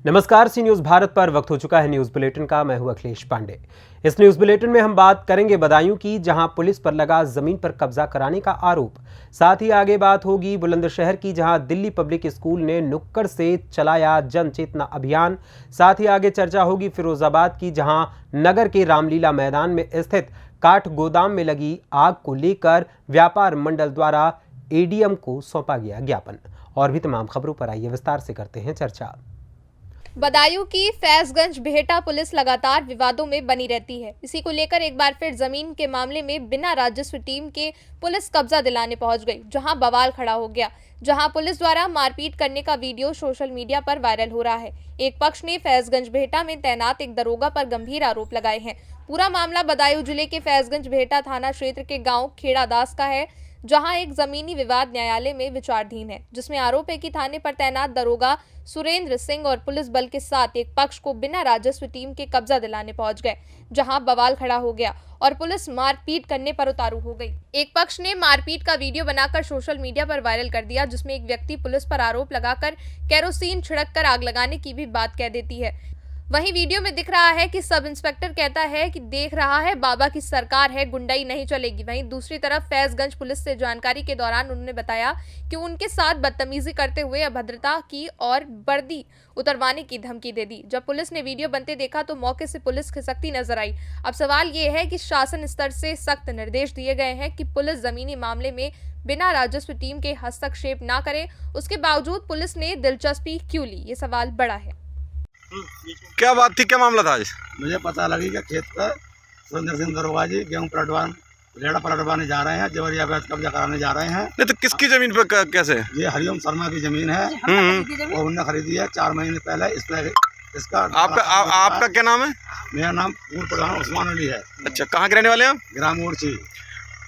नमस्कार, सी न्यूज़ भारत पर वक्त हो चुका है न्यूज़ बुलेटिन का। मैं हूं अखिलेश पांडे। इस न्यूज़ बुलेटिन में हम बात करेंगे बदायूं की, जहां पुलिस पर लगा जमीन पर कब्जा कराने का आरोप। साथ ही आगे बात होगी बुलंदशहर की, जहां दिल्ली पब्लिक स्कूल ने नुक्कड़ से चलाया जन चेतना अभियान। साथ ही आगे चर्चा होगी फिरोजाबाद की, जहां नगर के रामलीला मैदान में स्थित काठ गोदाम में लगी आग को लेकर व्यापार मंडल द्वारा एडीएम को सौंपा गया ज्ञापन। और भी तमाम खबरों पर आइए विस्तार से करते हैं चर्चा। बदायूं की फैजगंज बेहटा पुलिस लगातार विवादों में बनी रहती है। इसी को लेकर एक बार फिर जमीन के मामले में बिना राजस्व टीम के पुलिस कब्जा दिलाने पहुंच गई, जहां बवाल खड़ा हो गया। जहां पुलिस द्वारा मारपीट करने का वीडियो सोशल मीडिया पर वायरल हो रहा है। एक पक्ष ने फैजगंज बेहटा में तैनात एक दरोगा पर गंभीर आरोप लगाए हैं। पूरा मामला बदायूं जिले के फैजगंज बेहटा थाना क्षेत्र के गाँव खेड़ादास का है, जहां एक जमीनी विवाद न्यायालय में विचाराधीन है, जिसमें आरोप है कि थाने पर तैनात दरोगा सुरेंद्र सिंह और पुलिस बल के साथ एक पक्ष को बिना राजस्व टीम के कब्जा दिलाने पहुंच गए, जहां बवाल खड़ा हो गया और पुलिस मारपीट करने पर उतारू हो गई। एक पक्ष ने मारपीट का वीडियो बनाकर सोशल मीडिया पर वायरल कर दिया, जिसमें एक व्यक्ति पुलिस पर आरोप लगाकर केरोसिन छिड़ककर आग लगाने की भी बात कह देती है। वहीं वीडियो में दिख रहा है कि सब इंस्पेक्टर कहता है कि देख रहा है बाबा की सरकार है, गुंडाई नहीं चलेगी। वहीं दूसरी तरफ फैजगंज पुलिस से जानकारी के दौरान उन्होंने बताया कि उनके साथ बदतमीजी करते हुए अभद्रता की और वर्दी उतरवाने की धमकी दे दी। जब पुलिस ने वीडियो बनते देखा तो मौके से पुलिस खिसकती नजर आई। अब सवाल ये है कि शासन स्तर से सख्त निर्देश दिए गए हैं कि पुलिस जमीनी मामले में बिना राजस्व टीम के हस्तक्षेप ना करे, उसके बावजूद पुलिस ने दिलचस्पी क्यों ली, ये सवाल बड़ा है। क्या बात थी, क्या मामला था आज? मुझे पता लगी कि खेत पर सुरेंद्र सिंह दरोगा जी गेहूँ पलटवाने जा रहे हैं, जबरिया अवैध कब्जा कराने जा रहे हैं। नहीं तो किसकी जमीन पे कैसे? ये हरिओम शर्मा की जमीन है, वो उन्होंने खरीदी है 4 महीने पहले। इसका आपका क्या नाम है? मेरा नाम पूर्व प्रधान उस्मान अली है। अच्छा, कहाँ के रहने वाले हैं आप? ग्राम मोर्ची।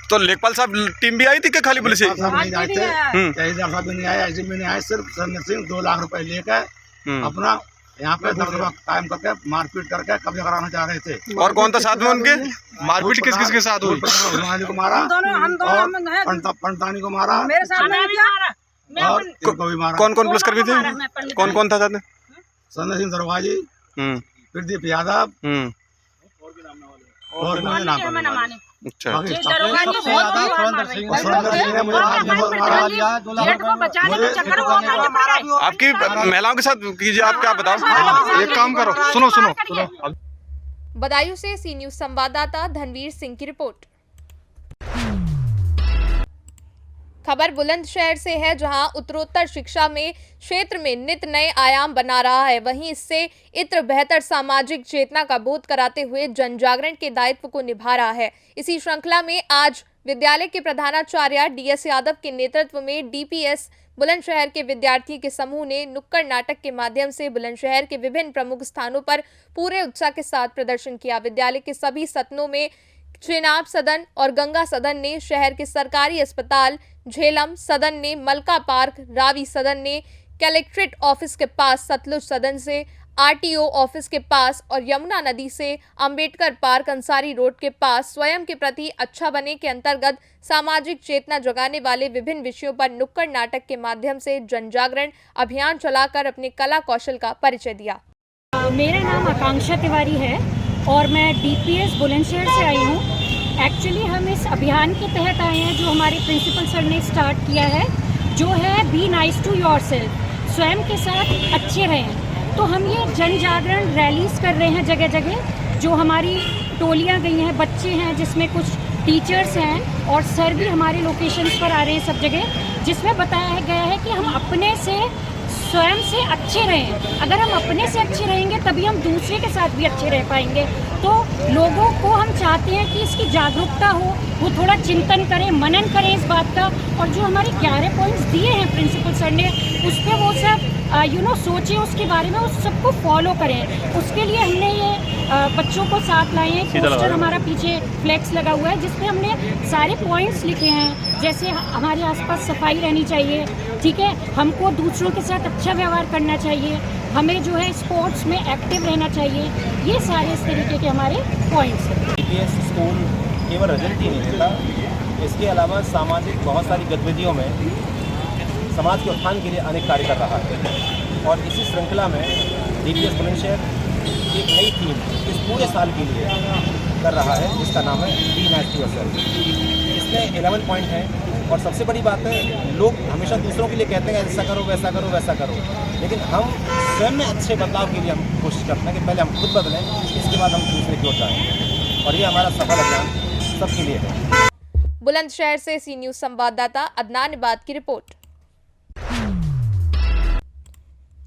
तो लेखपाल साहब टीम भी आई थी क्या, खाली पुलिस? नहीं आए थे, तहसीलदार साहब भी नहीं आए, ऐसे भी नहीं आए। सिर्फ सुरेंद्र सिंह 2 लाख रुपए लेकर अपना यहाँ पे दबदबा कायम करके मारपीट करके कब्जा कराना चाह रहे थे। और कौन था साथ में उनके? मारपीट किस किस के साथ हुई? उस्मान को मारा और पंतानी को मारा और इनको भी मारा। कौन कौन पुलिसकर्मी थे? कौन कौन था साथ में? सुरेंद्र सिंह दरोगा जी, प्रदीप यादव और मुझे नाम पता। अच्छा, आपकी महिलाओं के साथ कीजिए, आप क्या बताओ? एक काम करो, सुनो। बदायूं से सी न्यूज़ संवाददाता धनवीर सिंह की रिपोर्ट। खबर बुलंदशहर से है, जहां उत्तरोत्तर शिक्षा में क्षेत्र में नित नए आयाम बना रहा है। वहीं इससे इत्र बेहतर सामाजिक चेतना का बोध कराते हुए जन जागरण के दायित्व को निभा रहा है। इसी श्रृंखला में आज विद्यालय के प्रधानाचार्य डीएस यादव के नेतृत्व में डीपीएस बुलंदशहर के विद्यार्थी के समूह ने नुक्कड़ नाटक के माध्यम से बुलंदशहर के विभिन्न प्रमुख स्थानों पर पूरे उत्साह के साथ प्रदर्शन किया। विद्यालय के सभी सदनों में चेनाब सदन और गंगा सदन ने, शहर के सरकारी अस्पताल झेलम सदन ने, मलका पार्क, रावी सदन ने, कलेक्ट्रेट ऑफिस के पास सतलुज सदन से, आरटीओ ऑफिस के पास और यमुना नदी से अंबेडकर पार्क अंसारी रोड के पास स्वयं के प्रति अच्छा बने के अंतर्गत सामाजिक चेतना जगाने वाले विभिन्न विषयों पर नुक्कड़ नाटक के माध्यम से जन जागरण अभियान चलाकर अपने कला कौशल का परिचय दिया। मेरा नाम आकांक्षा तिवारी है और मैं डीपीएस बुलंदशहर से आई हूँ। एक्चुअली हम इस अभियान के तहत आए हैं जो हमारे प्रिंसिपल सर ने स्टार्ट किया है, जो है बी नाइस टू योरसेल्फ, स्वयं के साथ अच्छे रहें। तो हम ये जन जागरण रैलीज कर रहे हैं जगह जगह, जो हमारी टोलियां गई हैं, बच्चे हैं, जिसमें कुछ टीचर्स हैं और सर भी हमारे लोकेशंस पर आ रहे हैं सब जगह, जिसमें बताया गया है कि हम अपने से स्वयं से अच्छे रहें। अगर हम अपने से अच्छे रहेंगे तभी हम दूसरे के साथ भी अच्छे रह पाएंगे। तो लोगों को हम चाहते हैं कि इसकी जागरूकता हो, वो थोड़ा चिंतन करें, मनन करें इस बात का, और जो हमारे 11 पॉइंट्स दिए हैं प्रिंसिपल सर ने, उस पर वो सब सोचें उसके बारे में, उस सबको फॉलो करें। उसके लिए हमने ये बच्चों को साथ लाए हैं। पोस्टर हमारा पीछे फ्लेक्स लगा हुआ है जिसपे हमने सारे पॉइंट्स लिखे हैं, जैसे हमारे आसपास सफाई रहनी चाहिए, ठीक है, हमको दूसरों के साथ अच्छा व्यवहार करना चाहिए, हमें जो है स्पोर्ट्स में एक्टिव रहना चाहिए। ये सारे इस तरीके के हमारे पॉइंट्स हैं। डीपीएस स्कूल केवल रिजल्ट ही नहीं देता, इसके अलावा सामाजिक बहुत सारी गतिविधियों में समाज के उत्थान के लिए अनेक कार्य कर रहा है। और इसी श्रृंखला में DPS बुलंदशहर एक नई थीम इस पूरे साल के लिए कर रहा है, जिसका नाम है बी नाइस टू योरसेल्फ। इसमें 11 पॉइंट हैं और सबसे बड़ी बात है, लोग हमेशा दूसरों के लिए कहते हैं ऐसा करो वैसा करो वैसा करो, लेकिन हम स्वयं में अच्छे बदलाव के लिए हम कोशिश करते हैं कि पहले हम खुद बदलें, इसके बाद हम दूसरे की ओर जाएं, और ये हमारा सफल अभियान सबके लिए है। बुलंदशहर से सी न्यूज संवाददाता अदनान इबाद की रिपोर्ट।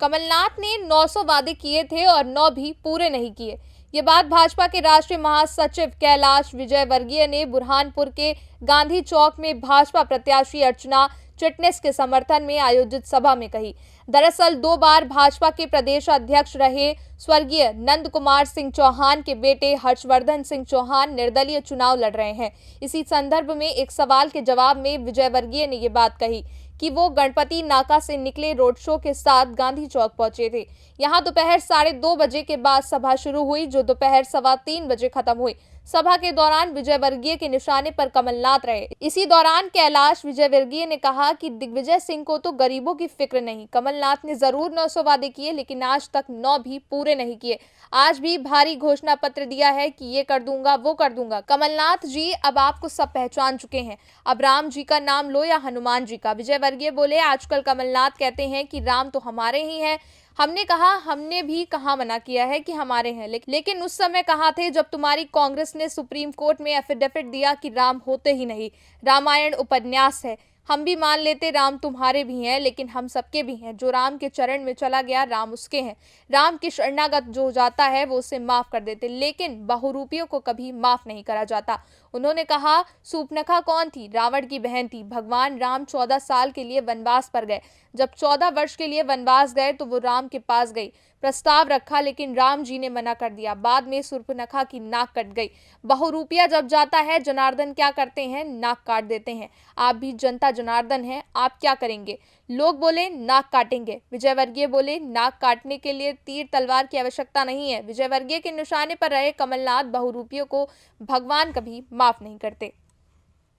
कमलनाथ ने 900 वादे किए थे और 9 भी पूरे नहीं किए। ये बात भाजपा के राष्ट्रीय महासचिव कैलाश विजयवर्गीय ने बुरहानपुर के गांधी चौक में भाजपा प्रत्याशी अर्चना चिटनिस के समर्थन में आयोजित सभा में कही। दरअसल 2 बार भाजपा के प्रदेश अध्यक्ष रहे स्वर्गीय नंद कुमार सिंह चौहान के बेटे हर्षवर्धन सिंह चौहान निर्दलीय चुनाव लड़ रहे हैं। इसी संदर्भ में एक सवाल के जवाब में विजयवर्गीय ने ये बात कही कि वो गणपति नाका से निकले रोड शो के साथ गांधी चौक पहुंचे थे। यहां दोपहर 2:30 बजे के बाद सभा शुरू हुई, जो दोपहर 3:15 बजे खत्म हुई। सभा के दौरान विजयवर्गीय के निशाने पर कमलनाथ रहे। इसी दौरान कैलाश विजयवर्गीय ने कहा कि दिग्विजय सिंह को तो गरीबों की फिक्र नहीं। कमलनाथ ने जरूर 900 वादे किए, लेकिन आज तक 9 भी पूरे नहीं किए। आज भी भारी घोषणा पत्र दिया है कि ये कर दूंगा वो कर दूंगा। कमलनाथ जी, अब आपको सब पहचान चुके हैं, अब राम जी का नाम लो या हनुमान जी का। विजयवर्गीय बोले, आजकल कमलनाथ कहते हैं कि राम तो हमारे ही हैं। हमने कहा, हमने भी कहाँ मना किया है कि हमारे हैं, लेकिन उस समय कहाँ थे जब तुम्हारी कांग्रेस ने सुप्रीम कोर्ट में एफिडेविट दिया कि राम होते ही नहीं, रामायण उपन्यास है। हम भी मान लेते राम तुम्हारे भी हैं, लेकिन हम सबके भी हैं। जो राम के चरण में चला गया, राम उसके हैं। राम के शरणागत जो जाता है वो उसे माफ कर देते, लेकिन बहुरूपियों को कभी माफ नहीं करा जाता। उन्होंने कहा, सूर्पनखा कौन थी? रावण की बहन थी। भगवान राम 14 साल के लिए वनवास पर गए। जब 14 वर्ष के लिए वनवास गए तो वो राम के पास गई, प्रस्ताव रखा, लेकिन राम जी ने मना कर दिया। बाद में सूर्पनखा की नाक कट गई। बहुरूपिया जब जाता है, जनार्दन क्या करते हैं? नाक काट देते हैं। आप भी जनता जनार्दन हैं, आप क्या करेंगे? लोग बोले नाक काटेंगे। विजयवर्गीय बोले, नाक काटने के लिए तीर तलवार की आवश्यकता नहीं है। विजयवर्गीय के निशाने पर रहे कमलनाथ, बहुरूपियों को भगवान कभी माफ नहीं करते।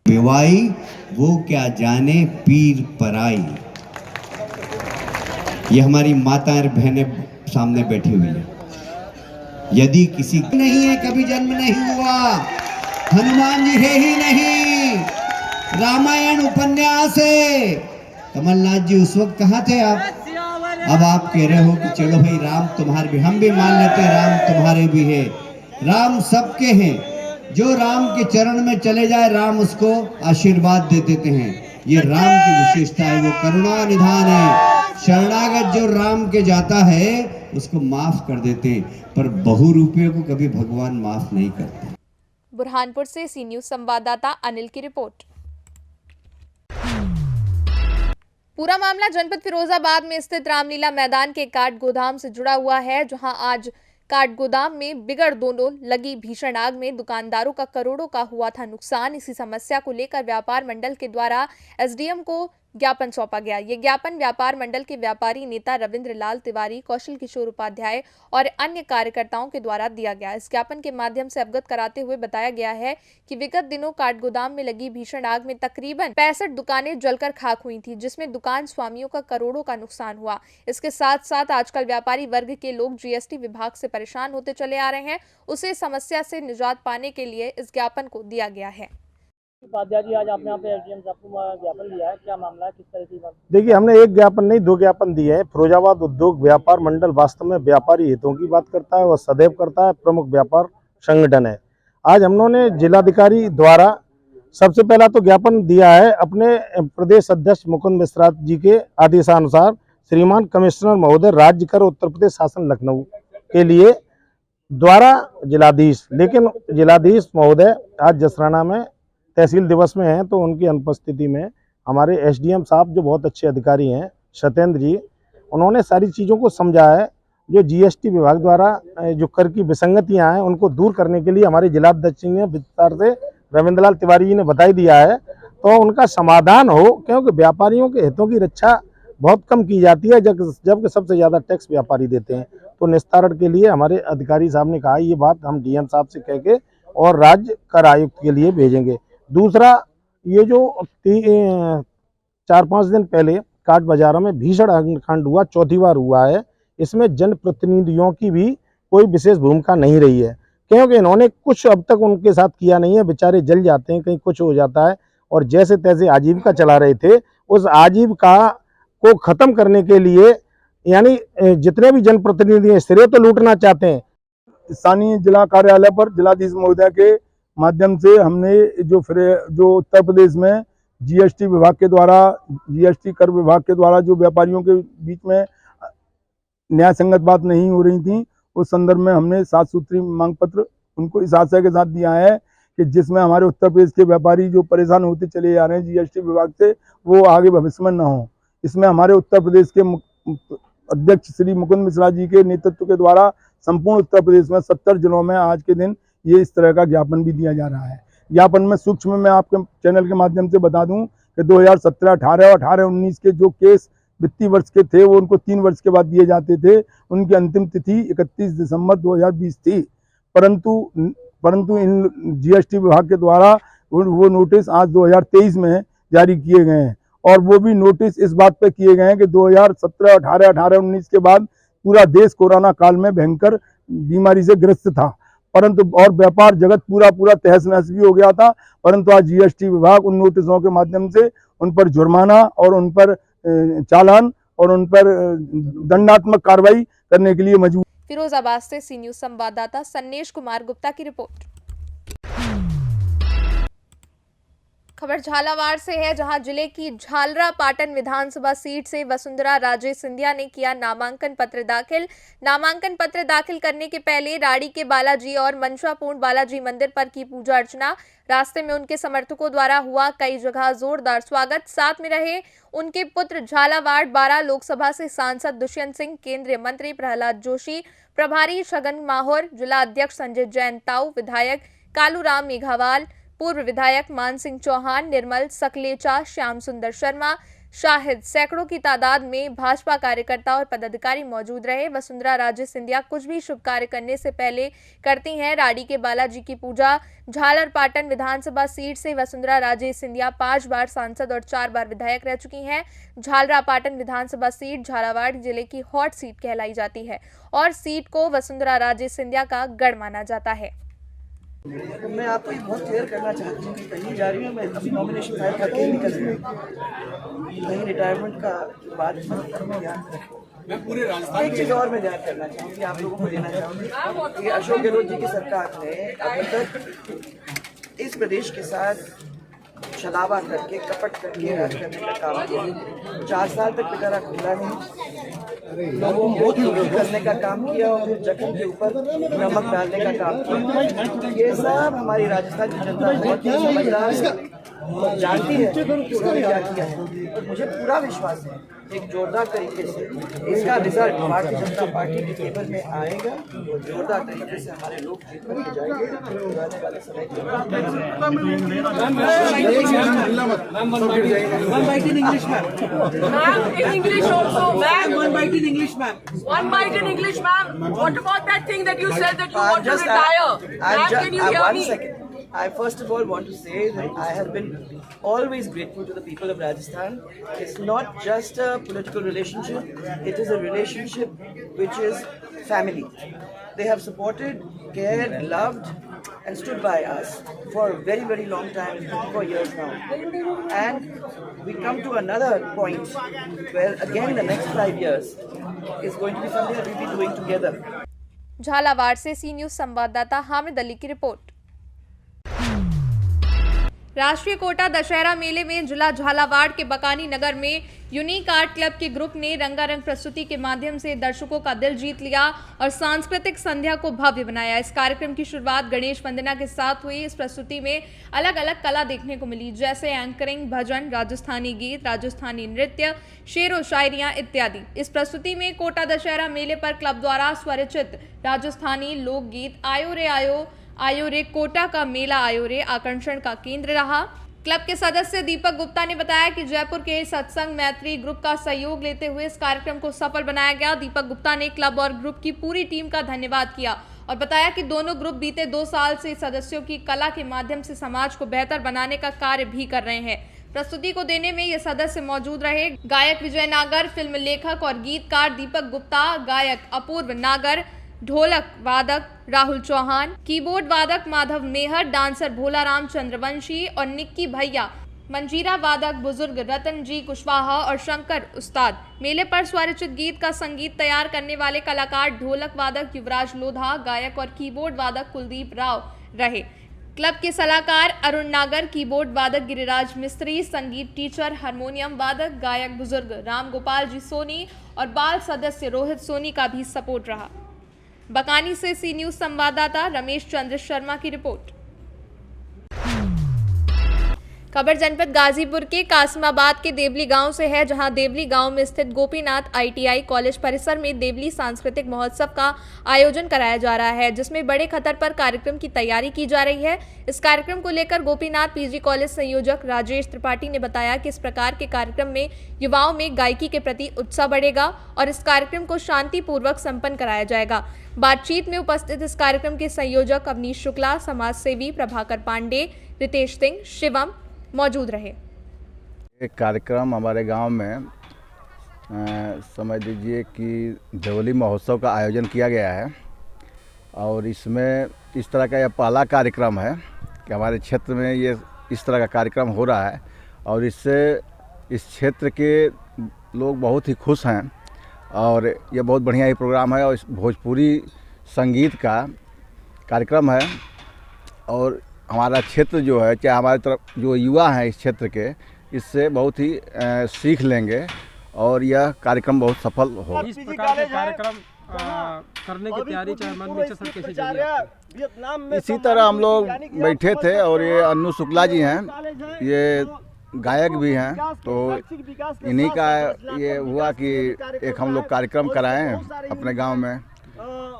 बेवाई वो क्या जाने पीर पराई, ये हमारी माताएं बहनें सामने बैठी हुई है। यदि किसी नहीं है, कभी जन्म नहीं हुआ, हनुमान जी है ही नहीं, रामायण उपन्यास है। कमलनाथ जी उस वक्त कहाँ थे आप? अब आप कह रहे हो कि चलो भाई राम तुम्हारे भी, हम भी मान लेते हैं राम तुम्हारे भी है। राम सबके हैं, जो राम के चरण में चले जाए राम उसको आशीर्वाद दे देते हैं। ये राम की विशेषता है, वो करुणा निधान है। शरणागत जो राम के जाता है उसको माफ कर देते हैं, पर बहुरूपियों को कभी भगवान माफ नहीं करते। बुरहानपुर से सी न्यूज संवाददाता अनिल की रिपोर्ट। पूरा मामला जनपद फिरोजाबाद में स्थित रामलीला मैदान के काट गोदाम से जुड़ा हुआ है, जहां आज काट गोदाम में बिगड़ दोनों लगी भीषण आग में दुकानदारों का करोड़ों का हुआ था नुकसान। इसी समस्या को लेकर व्यापार मंडल के द्वारा एसडीएम को ज्ञापन सौंपा गया। ये ज्ञापन व्यापार मंडल के व्यापारी नेता रविंद्र लाल तिवारी, कौशल किशोर उपाध्याय और अन्य कार्यकर्ताओं के द्वारा दिया गया। इस ज्ञापन के माध्यम से अवगत कराते हुए बताया गया है कि विगत दिनों काट गोदाम में लगी भीषण आग में तकरीबन 65 दुकानें जलकर खाक हुई थी, जिसमें दुकान स्वामियों का करोड़ों का नुकसान हुआ। इसके साथ साथ आजकल व्यापारी वर्ग के लोग जीएसटी विभाग से परेशान होते चले आ रहे हैं। उसे समस्या से निजात पाने के लिए इस ज्ञापन को दिया गया है। उपाध्याय जी, आज आपने यहाँ पे एसडीएम साहब को ज्ञापन दिया है, क्या मामला है, किस तरह की बात? देखिए, हमने एक ज्ञापन नहीं 2 ज्ञापन दिए हैं। फिरोजाबाद उद्योग व्यापार मंडल वास्तव में व्यापारी हितों की बात करता है और सदैव करता है, प्रमुख व्यापार संगठन है। आज हम लोगों ने जिलाधिकारी द्वारा सबसे पहला तो ज्ञापन दिया है अपने प्रदेश अध्यक्ष मुकुंद मिश्रा जी के आदेशानुसार, श्रीमान कमिश्नर महोदय राज्य कर उत्तर प्रदेश शासन लखनऊ के लिए द्वारा जिलाधीश, लेकिन जिलाधीश महोदय आज जसराना में तहसील दिवस में हैं, तो उनकी अनुपस्थिति में हमारे एसडीएम साहब जो बहुत अच्छे अधिकारी हैं, सत्येंद्र जी, उन्होंने सारी चीज़ों को समझा है। जो जीएसटी विभाग द्वारा जो कर की विसंगतियां हैं उनको दूर करने के लिए हमारे जिलाध्यक्ष ने विस्तार से रविंद्र लाल तिवारी जी ने बताई दिया है, तो उनका समाधान हो, क्योंकि व्यापारियों के हितों की रक्षा बहुत कम की जाती है, जबकि सबसे ज़्यादा टैक्स व्यापारी देते हैं। तो निस्तारण के लिए हमारे अधिकारी साहब ने कहा ये बात हम डीएम साहब से कह के और राज्य कर आयुक्त के लिए भेजेंगे। दूसरा, ये जो 4-5 दिन पहले काट बाजारों में भीषण अग्निकांड हुआ, चौथी बार हुआ है, इसमें जनप्रतिनिधियों की भी कोई विशेष भूमिका नहीं रही है, क्योंकि इन्होंने कुछ अब तक उनके साथ किया नहीं है। बेचारे जल जाते हैं, कहीं कुछ हो जाता है, और जैसे तैसे आजीविका चला रहे थे, उस आजीविका को खत्म करने के लिए यानी जितने भी जनप्रतिनिधि हैं श्रेय तो लूटना चाहते हैं। स्थानीय जिला कार्यालय पर जिलाधीश महोदय के माध्यम से हमने जो उत्तर प्रदेश में जीएसटी विभाग के द्वारा, जीएसटी कर विभाग के द्वारा जो व्यापारियों के बीच में न्याय संगत बात नहीं हो रही थी, उस संदर्भ में हमने 7 सूत्री मांग पत्र उनको इस आशय के साथ दिया है कि जिसमें हमारे उत्तर प्रदेश के व्यापारी जो परेशान होते चले जा रहे हैं जीएसटी विभाग से, वो आगे भविष्य में न हो। इसमें हमारे उत्तर प्रदेश के अध्यक्ष श्री मुकुंद मिश्रा जी के नेतृत्व के द्वारा संपूर्ण उत्तर प्रदेश में 70 जिलों में आज के दिन ये इस तरह का ज्ञापन भी दिया जा रहा है। ज्ञापन में सूक्ष्म मैं आपके चैनल के माध्यम से बता दूं कि 2017-18 और 18-19 के जो केस वित्तीय वर्ष के थे वो उनको 3 वर्ष के बाद दिए जाते थे। उनकी अंतिम तिथि 31 दिसंबर 2020 थी, परंतु इन जीएसटी विभाग के द्वारा वो नोटिस आज 2023 में जारी किए गए हैं, और वो भी नोटिस इस बात पे किए गए हैं कि 2017, 18, 18-19 के बाद पूरा देश कोरोना काल में भयंकर बीमारी से ग्रस्त था, परंतु और व्यापार जगत पूरा तहस नहस भी हो गया था। परंतु आज जीएसटी विभाग उन नोटिसों के माध्यम से उन पर जुर्माना और उन पर चालान और उन पर दंडात्मक कार्रवाई करने के लिए मजबूर। फिरोजाबाद से सी न्यूज संवाददाता सन्नेश कुमार गुप्ता की रिपोर्ट। खबर झालावाड़ से है, जहां जिले की झालरापाटन विधानसभा सीट से वसुंधरा राजे सिंधिया ने किया नामांकन पत्र दाखिल। नामांकन पत्र दाखिल करने के पहले राड़ी के बालाजी और मनसापूर्ण बालाजी मंदिर पर की पूजा अर्चना। रास्ते में उनके समर्थकों द्वारा हुआ कई जगह जोरदार स्वागत। साथ में रहे उनके पुत्र झालावाड़ 12 लोकसभा से सांसद दुष्यंत सिंह, केंद्रीय मंत्री प्रहलाद जोशी, प्रभारी छगन माहौर, जिला अध्यक्ष संजय जैन ताऊ, विधायक कालूराम मेघावाल, पूर्व विधायक मान सिंह चौहान, निर्मल सकलेचा, श्याम सुंदर शर्मा, शाहिद। सैकड़ों की तादाद में भाजपा कार्यकर्ता और पदाधिकारी मौजूद रहे। वसुंधरा राजे सिंधिया कुछ भी शुभ कार्य करने से पहले करती हैं राड़ी के बालाजी की पूजा। झालरापाटन विधानसभा सीट से वसुंधरा राजे सिंधिया 5 बार सांसद और 4 बार विधायक रह चुकी हैं। झालरापाटन विधानसभा सीट झालावाड़ जिले की हॉट सीट कहलाई जाती है और सीट को वसुंधरा राजे सिंधिया का गढ़ माना जाता है। मैं आपको बहुत क्लियर करना चाहती हूँ कि कहीं जा रही हूँ, मैं अभी नॉमिनेशन फाइल करके ही निकल रही हूँ। कहीं रिटायरमेंट का बात मैं पूरे राजस्थान एक चीज़ और मैं ध्यान करना चाहूँगी, आप लोगों को देना चाहूँगी कि अशोक गहलोत जी की सरकार ने अभी तक इस प्रदेश के साथ छलावा करके, कपट करके राज करने का काम किया। 4 साल तक पिटारा खुला नहीं, लोगों को दुखी करने का काम किया और फिर जख्म के ऊपर नमक डालने का काम किया। ये सब हमारी राजस्थान की जनता बहुत ही समझदार है, जानती है कि उन्होंने क्या किया है, और मुझे पूरा विश्वास है एक जोरदार तरीके से इसका रिजल्ट भारतीय जनता पार्टी के टेबल में आएगा और जोरदार तरीके से हमारे लोग जीत करके जाएंगे। आने वाले समय I first of all want to say that I have been always grateful to the people of Rajasthan. It's not just a political relationship, it is a relationship which is family. They have supported, cared, loved and stood by us for a very, very long time, 24 years now. And we come to another point where again in the next 5 years is going to be something that we'll be doing together. Jhalawar से सी news संवाददाता हामिद अली की report. राष्ट्रीय कोटा दशहरा मेले में जिला झालावाड़ के बकानी नगर में unique art club के ग्रुप ने रंगारंग प्रस्तुति के माध्यम से दर्शकों का दिल जीत लिया और सांस्कृतिक संध्या को भव्य बनाया। इस कार्यक्रम की शुरुआत गणेश वंदना के साथ हुई। इस प्रस्तुति में अलग अलग कला देखने को मिली, जैसे एंकरिंग, भजन, राजस्थानी गीत, राजस्थानी नृत्य, शेर व शायरियां इत्यादि। इस प्रस्तुति में कोटा दशहरा मेले पर क्लब द्वारा स्वरचित राजस्थानी लोकगीत आयो रे कोटा का मेला आयो रे आकर्षण का केंद्र रहा। क्लब के सदस्य दीपक गुप्ता ने बताया कि जयपुर के सत्संग मैत्री ग्रुप का सहयोग लेते हुए इस कार्यक्रम को सफल बनाया गया। दीपक गुप्ता ने क्लब और ग्रुप की पूरी टीम का धन्यवाद किया और बताया कि दोनों ग्रुप बीते 2 साल से सदस्यों की कला के माध्यम से समाज को बेहतर बनाने का कार्य भी कर रहे हैं। प्रस्तुति को देने में ये सदस्य मौजूद रहे। गायक विजय नागर, फिल्म लेखक और गीतकार दीपक गुप्ता, गायक अपूर्व नागर, ढोलक वादक राहुल चौहान, कीबोर्ड वादक माधव मेहर, डांसर भोलाराम चंद्रवंशी और निक्की भैया, मंजीरा वादक बुजुर्ग रतन जी कुशवाहा और शंकर उस्ताद। मेले पर स्वरचित गीत का संगीत तैयार करने वाले कलाकार ढोलक वादक युवराज लोधा, गायक और कीबोर्ड वादक कुलदीप राव रहे। क्लब के सलाहकार अरुण नागर, कीबोर्ड वादक गिरिराज मिस्त्री, संगीत टीचर, हारमोनियम वादक, गायक बुजुर्ग राम गोपाल जी सोनी और बाल सदस्य रोहित सोनी का भी सपोर्ट रहा। बकानी से सी न्यूज संवाददाता रमेश चंद्र शर्मा की रिपोर्ट। खबर जनपद गाजीपुर के कासिमाबाद के देवली गांव से है, जहां देवली गांव में स्थित गोपीनाथ ITI कॉलेज परिसर में देवली सांस्कृतिक महोत्सव का आयोजन कराया जा रहा है, जिसमें बड़े खतर पर कार्यक्रम की तैयारी की जा रही है। इस कार्यक्रम को लेकर गोपीनाथ PG कॉलेज संयोजक राजेश त्रिपाठी ने बताया कि इस प्रकार के कार्यक्रम में युवाओं में गायकी के प्रति उत्साह बढ़ेगा और इस कार्यक्रम को शांतिपूर्वक संपन्न कराया जाएगा। बातचीत में उपस्थित इस कार्यक्रम के संयोजक अवनीश शुक्ला, समाजसेवी प्रभाकर पांडे, रितेश सिंह, शिवम मौजूद रहे। एक कार्यक्रम हमारे गांव में समझ लीजिए कि देवली महोत्सव का आयोजन किया गया है और इसमें इस तरह का यह पहला कार्यक्रम है कि हमारे क्षेत्र में ये इस तरह का कार्यक्रम हो रहा है और इससे इस क्षेत्र के लोग बहुत ही खुश हैं और ये बहुत बढ़िया ही प्रोग्राम है और इस भोजपुरी संगीत का कार्यक्रम है और हमारा क्षेत्र जो है, चाहे हमारे तरफ जो युवा हैं इस क्षेत्र के, इससे बहुत ही सीख लेंगे और यह कार्यक्रम बहुत सफल हो। इस प्रकार के कार्यक्रम करने की तैयारी चाहे मन में सर कैसे चली? इसी तरह हम लोग बैठे थे और ये अन्नू शुक्ला जी हैं, ये गायक भी हैं, तो इन्हीं का ये हुआ कि एक हम लोग कार्यक्रम कराएं अपने गांव में,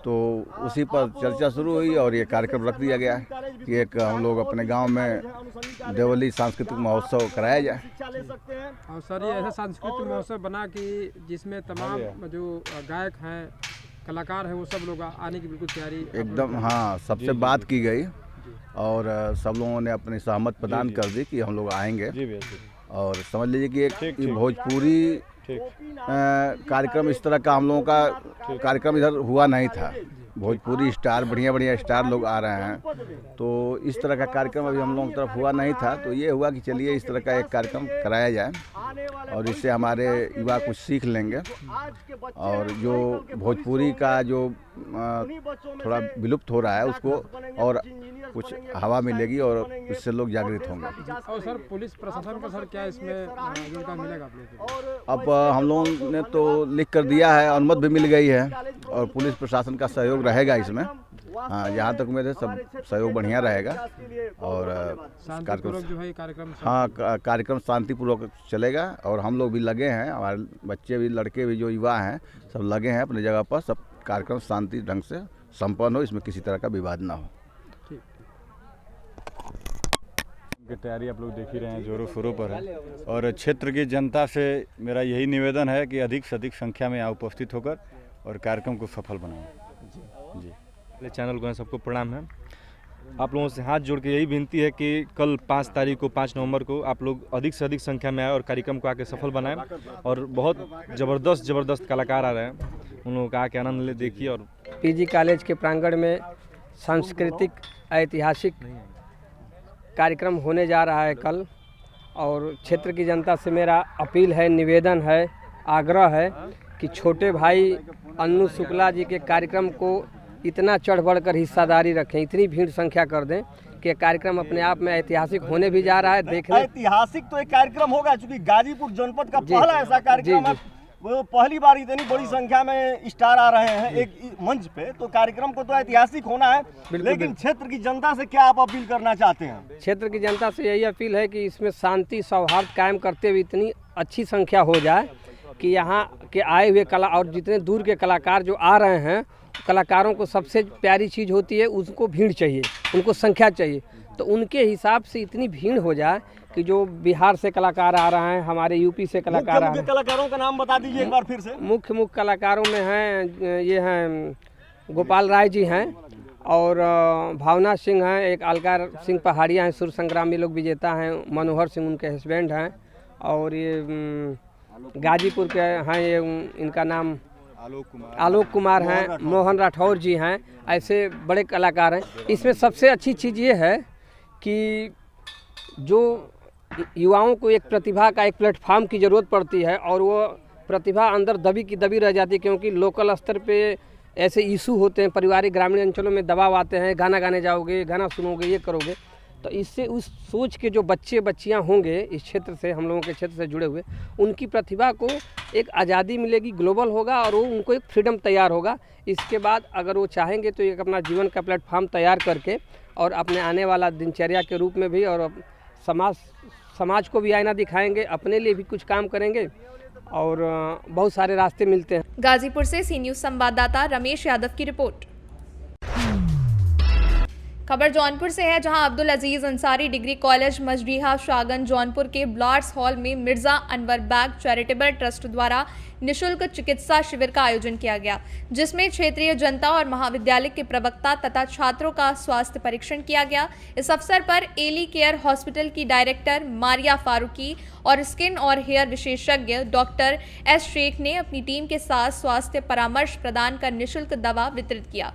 तो उसी पर चर्चा शुरू हुई और ये कार्यक्रम रख दिया गया कि एक हम लोग अपने गांव में देवली सांस्कृतिक महोत्सव कराया जाए। और सर ये ऐसा सांस्कृतिक महोत्सव बना कि जिसमें तमाम जो गायक हैं, कलाकार हैं, वो सब लोग आने की बिल्कुल तैयारी एकदम, हाँ, सबसे बात की गई और सब लोगों ने अपनी सहमत प्रदान कर दी कि हम लोग आएंगे। और समझ लीजिए कि एक भोजपुरी कार्यक्रम इस तरह का हम लोगों का कार्यक्रम इधर हुआ नहीं था। भोजपुरी स्टार, बढ़िया बढ़िया स्टार लोग आ रहे हैं, तो इस तरह का कार्यक्रम अभी हम लोगों की तरफ हुआ नहीं था, तो ये हुआ कि चलिए इस तरह का एक कार्यक्रम कराया जाए और इससे हमारे युवा कुछ सीख लेंगे और जो भोजपुरी का जो थोड़ा विलुप्त हो रहा है उसको और कुछ हवा मिलेगी और इससे लोग जागृत होंगे। और सर पुलिस प्रशासन का सर क्या इसमें योगदान मिलेगा आप लोगों को? अब हम लोगों ने तो लिख कर दिया है, अनुमति भी मिल गई है और पुलिस प्रशासन का सहयोग रहेगा इसमें। हाँ, यहाँ तक उम्मीद है सब सहयोग बढ़िया रहेगा और कार्यक्रम, हाँ, कार्यक्रम शांतिपूर्वक चलेगा और हम लोग भी लगे हैं, हमारे बच्चे भी, लड़के भी, जो युवा हैं सब लगे हैं अपनी जगह पर, सब कार्यक्रम शांति ढंग से संपन्न हो, इसमें किसी तरह का विवाद ना हो। की तैयारी आप लोग देख ही रहे हैं, जोरों शोरों पर है और क्षेत्र की जनता से मेरा यही निवेदन है कि अधिक से अधिक संख्या में यहाँ उपस्थित होकर और कार्यक्रम को सफल बनाएं। जी, चैनल को सबको प्रणाम है। आप लोगों से हाथ जोड़ के यही विनती है कि कल 5 तारीख को, 5 नवंबर को आप लोग अधिक से अधिक संख्या में आए और कार्यक्रम को आके सफल बनाएं और बहुत ज़बरदस्त कलाकार आ रहे हैं, उन लोगों का आके आनंद ले देखिए। और PG कॉलेज के प्रांगण में सांस्कृतिक ऐतिहासिक कार्यक्रम होने जा रहा है कल, और क्षेत्र की जनता से मेरा अपील है, निवेदन है, आग्रह है कि छोटे भाई अन्नू शुक्ला जी के कार्यक्रम को इतना चढ़ बढ़कर हिस्सेदारी रखें, इतनी भीड़ संख्या कर दें कि कार्यक्रम अपने आप में ऐतिहासिक होने भी जा रहा है। देखने ऐतिहासिक तो एक कार्यक्रम होगा, क्योंकि गाजीपुर जनपद का पहला ऐसा कार्यक्रम है, वो पहली बार इतनी बड़ी संख्या में स्टार आ रहे हैं एक मंच पे, तो कार्यक्रम को तो ऐतिहासिक होना है। लेकिन क्षेत्र की जनता से क्या आप अपील करना चाहते हैं? क्षेत्र की जनता से यही अपील है कि इसमें शांति सौहार्द कायम करते हुए इतनी अच्छी संख्या हो जाए कि यहाँ के आए हुए कला और जितने दूर के कलाकार जो आ रहे हैं, कलाकारों को सबसे प्यारी चीज़ होती है, उसको भीड़ चाहिए, उनको संख्या चाहिए, तो उनके हिसाब से इतनी भीड़ हो जाए कि जो बिहार से कलाकार आ रहे हैं, हमारे यूपी से कलाकार आ रहे हैं। कलाकारों का नाम बता दीजिए एक बार फिर से। मुख्य कलाकारों में हैं, ये हैं गोपाल राय जी हैं और भावना सिंह हैं, एक अलकार सिंह पहाड़िया हैं, सुर संग्राम, ये लोग विजेता हैं। मनोहर सिंह उनके हस्बैंड हैं। और ये गाजीपुर के हैं, ये इनका नाम आलोक कुमार हैं। मोहन राठौर जी हैं। ऐसे बड़े कलाकार हैं। इसमें सबसे अच्छी चीज़ ये है कि जो युवाओं को एक प्रतिभा का एक प्लेटफार्म की ज़रूरत पड़ती है और वो प्रतिभा अंदर दबी की दबी रह जाती है, क्योंकि लोकल स्तर पे ऐसे इशू होते हैं, पारिवारिक ग्रामीण अंचलों में दबाव आते हैं, गाना गाने जाओगे, गाना सुनोगे, ये करोगे। तो इससे उस सोच के जो बच्चे बच्चियां होंगे इस क्षेत्र से, हम लोगों के क्षेत्र से जुड़े हुए, उनकी प्रतिभा को एक आज़ादी मिलेगी, ग्लोबल होगा और वो उनको एक फ्रीडम तैयार होगा। इसके बाद अगर वो चाहेंगे तो एक अपना जीवन का प्लेटफार्म तैयार करके और अपने आने वाला दिनचर्या के रूप में भी और समाज को भी आईना दिखाएंगे, अपने लिए भी कुछ काम करेंगे और बहुत सारे रास्ते मिलते हैं। गाजीपुर से सी न्यूज़ संवाददाता रमेश यादव की रिपोर्ट। खबर जौनपुर से है, जहां अब्दुल अजीज अंसारी डिग्री कॉलेज मजरीहा शाहगंज जौनपुर के ब्लार्स हॉल में Mirza Anwar bag charitable trust द्वारा निशुल्क चिकित्सा शिविर का आयोजन किया गया, जिसमें क्षेत्रीय जनता और महाविद्यालय के प्रवक्ता तथा छात्रों का स्वास्थ्य परीक्षण किया गया। इस अवसर पर एली केयर हॉस्पिटल की डायरेक्टर मारिया फारूकी और स्किन और हेयर विशेषज्ञ डॉक्टर एस शेख ने अपनी टीम के साथ स्वास्थ्य परामर्श प्रदान कर निःशुल्क दवा वितरित किया।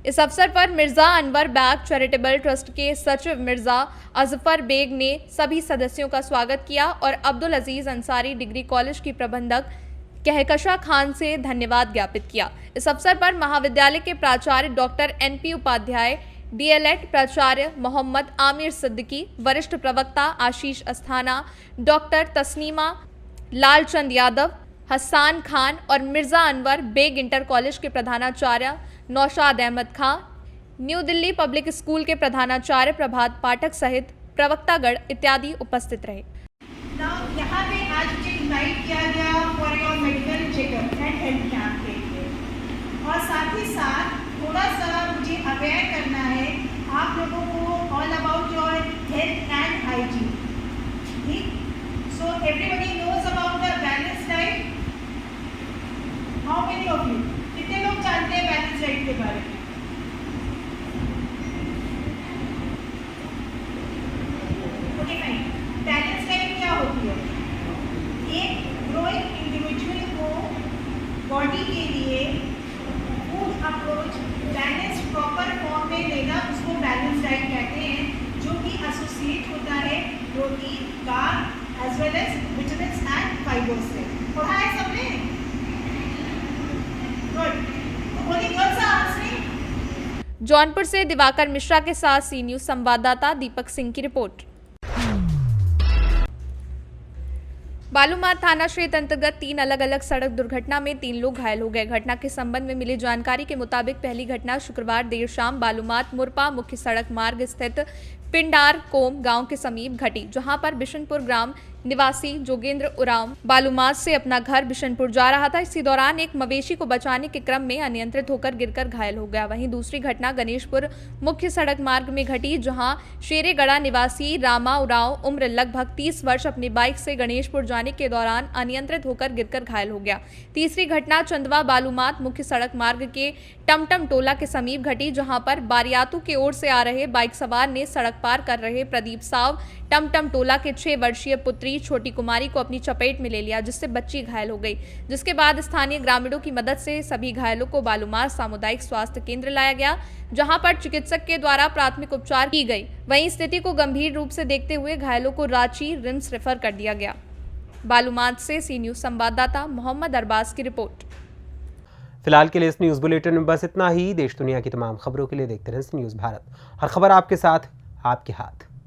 इस अवसर पर Mirza Anwar bag charitable trust के सचिव मिर्जा अजफर बेग ने सभी सदस्यों का स्वागत किया और अब्दुल अजीज अंसारी डिग्री कॉलेज की प्रबंधक कहकशा खान से धन्यवाद ज्ञापित किया। इस अवसर पर महाविद्यालय के प्राचार्य डॉक्टर NP उपाध्याय, DLED प्राचार्य मोहम्मद आमिर सिद्दीकी, वरिष्ठ प्रवक्ता आशीष अस्थाना, डॉक्टर तस्नीमा लालचंद यादव, हसान खान और मिर्जा अनवर बेग इंटर कॉलेज के प्रधानाचार्य Naushad Ahmad Khan, new Delhi public school के प्रधानाचार्य प्रभात पाठक सहित प्रवक्तागण इत्यादि उपस्थित रहे। यहाँ पे आज मुझे इनवाइट किया गया for your medical checkup and health camp के लिए, और साथ ही साथ थोड़ा सा मुझे अवेयर करना है आप लोगों को all about your health and hygiene. ठीक, so everybody knows about the balance diet. How many of you, कितने लोग जानते हैं बैलेंस डाइट के बारे में? Okay fine. बैलेंस डाइट क्या होती है? एक ग्रोइंग इंडिविजुअल को बॉडी के लिए food approach balance proper form में लेना, उसको बैलेंस डाइट कहते हैं, जो कि एसोसिएट होता है protein, carb as well as vitamins and fibres से। पढ़ा है सबने? जौनपुर से दिवाकर मिश्रा के साथ सी न्यूज़ संवाददाता दीपक सिंह की रिपोर्ट। बालूमाथ थाना क्षेत्र अंतर्गत 3 अलग अलग सड़क दुर्घटना में 3 लोग घायल हो गए। घटना के संबंध में मिली जानकारी के मुताबिक पहली घटना शुक्रवार देर शाम बालूमाथ मुरपा मुख्य सड़क मार्ग स्थित पिंडार कोम गांव के समीप घटी, जहां पर बिशनपुर ग्राम निवासी जोगेंद्र उराम बालूमाथ से अपना घर बिशनपुर जा रहा था। इसी दौरान एक मवेशी को बचाने के क्रम में अनियंत्रित होकर गिरकर घायल हो गया। वहीं दूसरी घटना गणेशपुर मुख्य सड़क मार्ग में घटी, जहां शेरेगढ़ा निवासी रामा उराव उम्र लगभग 30 वर्ष अपनी बाइक से गणेशपुर जाने के दौरान अनियंत्रित होकर गिरकर घायल हो गया। तीसरी घटना चंदवा बालूमाथ मुख्य सड़क मार्ग के टमटम टोला के समीप घटी, जहां पर बारियातू की ओर से आ रहे बाइक सवार ने सड़क पार कर रहे प्रदीप साव टमटम टोला के 6 वर्षीय पुत्री छोटी कुमारी को अपनी चपेट में ले लिया, जिससे बच्ची घायल हो गई। जिसके बाद स्थानीय ग्रामीणों की मदद से सभी घायलों को बालूमाथ सामुदायिक स्वास्थ्य केंद्र लाया गया, जहां पर चिकित्सक के द्वारा प्राथमिक उपचार की गई। वहीं स्थिति को गंभीर रूप से देखते हुए घायलों को रांची रिम्स रेफर कर दिया गया। बालूमाथ से सी न्यूज़ संवाददाता मोहम्मद अरबाज की रिपोर्ट। फिलहाल के लिए इस न्यूज़ बुलेटिन में बस इतना ही। देश दुनिया की तमाम खबरों के लिए देखते रहें न्यूज़ भारत। हर खबर आपके साथ, आपके हाथ।